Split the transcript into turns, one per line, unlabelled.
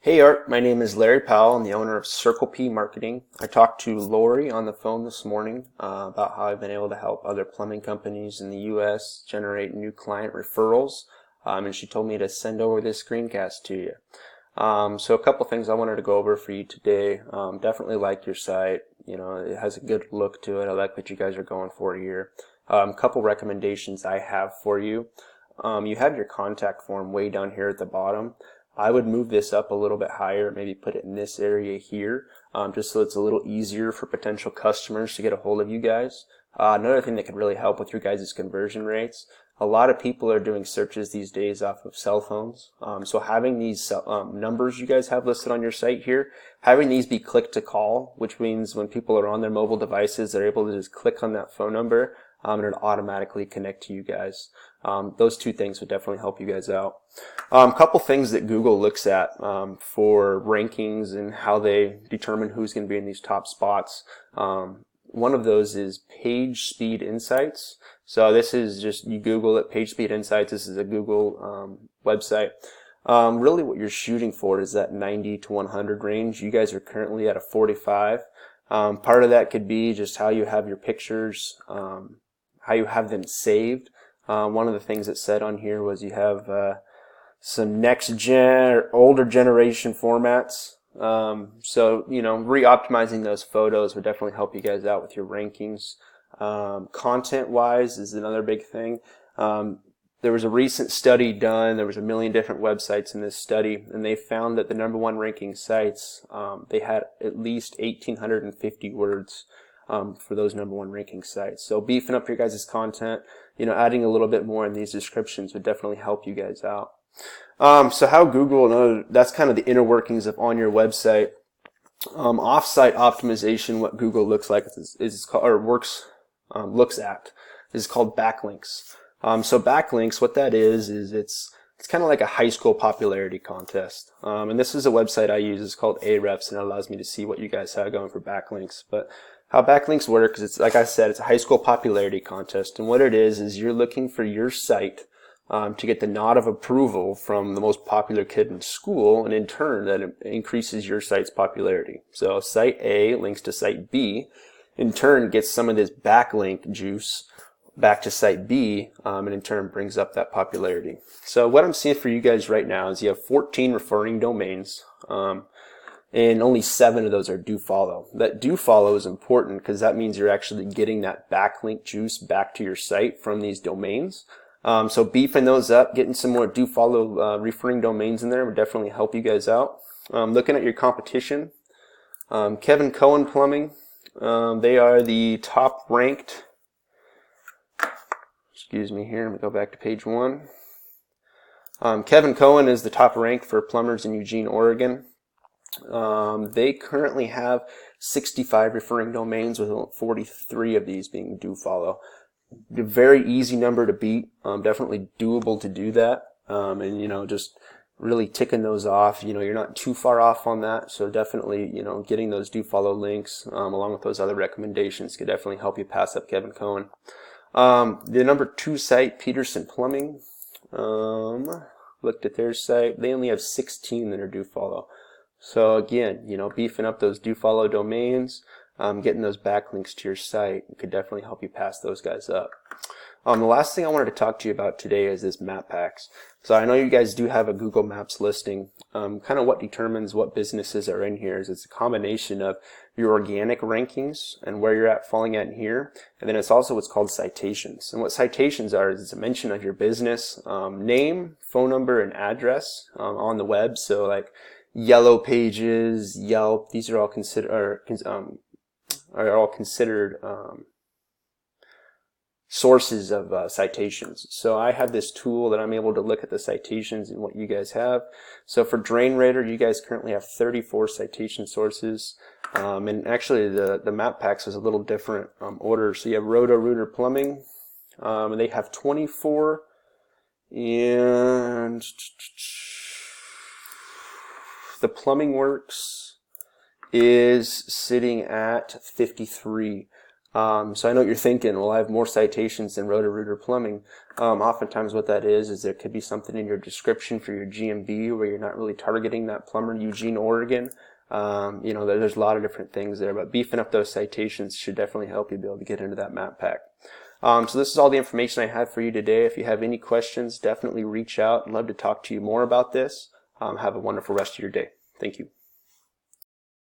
Hey Art, my name is Larry Powell. I'm the owner of Circle P Marketing. I talked to Lori on the phone this morning about how I've been able to help other plumbing companies in the U.S. generate new client referrals, and she told me to send over this screencast to you. So a couple things I wanted to go over for you today. Definitely like your site. You know, it has a good look to it. I like what you guys are going for here. Couple recommendations I have for you. You have your contact form way down here at the bottom. I would move this up a little bit higher, maybe put it in this area here, just so it's a little easier for potential customers to get a hold of you guys. Another thing that could really help with your guys' conversion rates, a lot of people are doing searches these days off of cell phones. So having these numbers you guys have listed on your site here, having these be click to call, which means when people are on their mobile devices, they're able to just click on that phone number and it'll automatically connect to you guys. Those two things would definitely help you guys out. Couple things that Google looks at for rankings and how they determine who's going to be in these top spots. One of those is Page Speed Insights. So this is just, you Google it, Page Speed Insights. This is a Google website. Really what you're shooting for is that 90 to 100 range. You guys are currently at a 45. Part of that could be just how you have your pictures, how you have them saved. One of the things that said on here was you have some next gen or older generation formats. So, you know, re-optimizing those photos would definitely help you guys out with your rankings. Content wise is another big thing. There was a recent study done. There was 1 million different websites in this study, and they found that the #1 ranking sites, they had at least 1,850 words for those #1 ranking sites. So beefing up your guys' content, you know, adding a little bit more in these descriptions would definitely help you guys out. So how Google, that's kind of the inner workings of on your website. Off-site optimization, what Google looks like is called, or looks at, is called backlinks. So backlinks, what that is it's kind of like a high school popularity contest. And this is a website I use. It's called Ahrefs, and it allows me to see what you guys have going for backlinks. But how backlinks work is, it's like I said, it's a high school popularity contest. And what it is you're looking for your site to get the nod of approval from the most popular kid in school, and in turn that increases your site's popularity. So site A links to site B, in turn gets some of this backlink juice back to site B, and in turn brings up that popularity. So what I'm seeing for you guys right now is you have 14 referring domains, and only 7 of those are do follow. That do follow is important because that means you're actually getting that backlink juice back to your site from these domains. So beefing those up, getting some more do follow referring domains in there would definitely help you guys out. Looking at your competition, Kevin Cohen Plumbing, they are the top ranked. Excuse me here, let me go back to page 1. Kevin Cohen is the top rank for plumbers in Eugene, Oregon. They currently have 65 referring domains, with 43 of these being do follow. A very easy number to beat, definitely doable to do that, and you know, just really ticking those off. You know, you're not too far off on that, so definitely, you know, getting those do follow links along with those other recommendations could definitely help you pass up Kevin Cohen. The #2 site, Peterson Plumbing, looked at their site. They only have 16 that are do follow. So again, you know, beefing up those do follow domains, getting those backlinks to your site could definitely help you pass those guys up. The last thing I wanted to talk to you about today is this map packs. So I know you guys do have a Google Maps listing. Kind of what determines what businesses are in here is it's a combination of your organic rankings and where you're at falling at in here, and then it's also what's called citations. And what citations are is it's a mention of your business, name, phone number, and address on the web. So like Yellow Pages, Yelp, these are all considered sources of citations. So I have this tool that I'm able to look at the citations and what you guys have. So for DrainRadar, you guys currently have 34 citation sources, and actually the map packs is a little different order. So you have Roto-Rooter Plumbing, and they have 24, and the Plumbing Works is sitting at 53. So I know what you're thinking, well, I have more citations than Roto-Rooter Plumbing. Oftentimes what that is there could be something in your description for your GMB where you're not really targeting that plumber in Eugene, Oregon. There's a lot of different things there, but beefing up those citations should definitely help you be able to get into that map pack. So this is all the information I have for you today. If you have any questions, definitely reach out. I'd love to talk to you more about this. Have a wonderful rest of your day. Thank you.